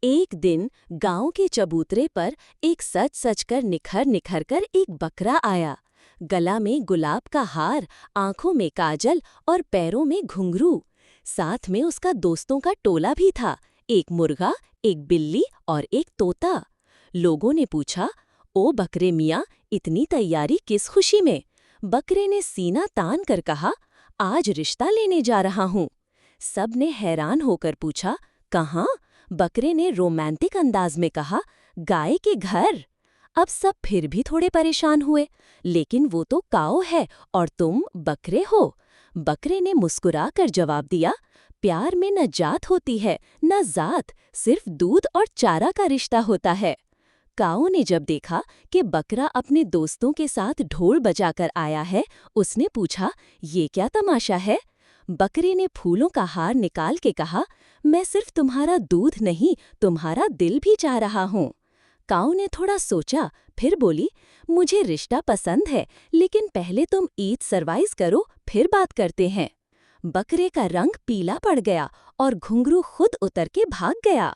एक दिन गांव के चबूतरे पर एक सच सच कर निखर निखर कर एक बकरा आया। गला में गुलाब का हार, आंखों में काजल और पैरों में घुंघरू। साथ में उसका दोस्तों का टोला भी था, एक मुर्गा, एक बिल्ली और एक तोता। लोगों ने पूछा, ओ बकरे मियाँ, इतनी तैयारी किस खुशी में? बकरे ने सीना तान कर कहा, आज रिश्ता लेने जा रहा हूँ। सब ने हैरान होकर पूछा, कहाँ? बकरे ने रोमांटिक अंदाज में कहा, गाय के घर। अब सब फिर भी थोड़े परेशान हुए, लेकिन वो तो काऊ है और तुम बकरे हो। बकरे ने मुस्कुरा कर जवाब दिया, प्यार में न जात होती है न जात, सिर्फ दूध और चारा का रिश्ता होता है। काऊ ने जब देखा कि बकरा अपने दोस्तों के साथ ढोल बजाकर आया है, उसने पूछा, ये क्या तमाशा है? बकरे ने फूलों का हार निकाल के कहा, मैं सिर्फ तुम्हारा दूध नहीं, तुम्हारा दिल भी चाह रहा हूँ। काऊ ने थोड़ा सोचा, फिर बोली, मुझे रिश्ता पसंद है, लेकिन पहले तुम ईद सरवाइज करो, फिर बात करते हैं। बकरे का रंग पीला पड़ गया और घुंघरू खुद उतर के भाग गया।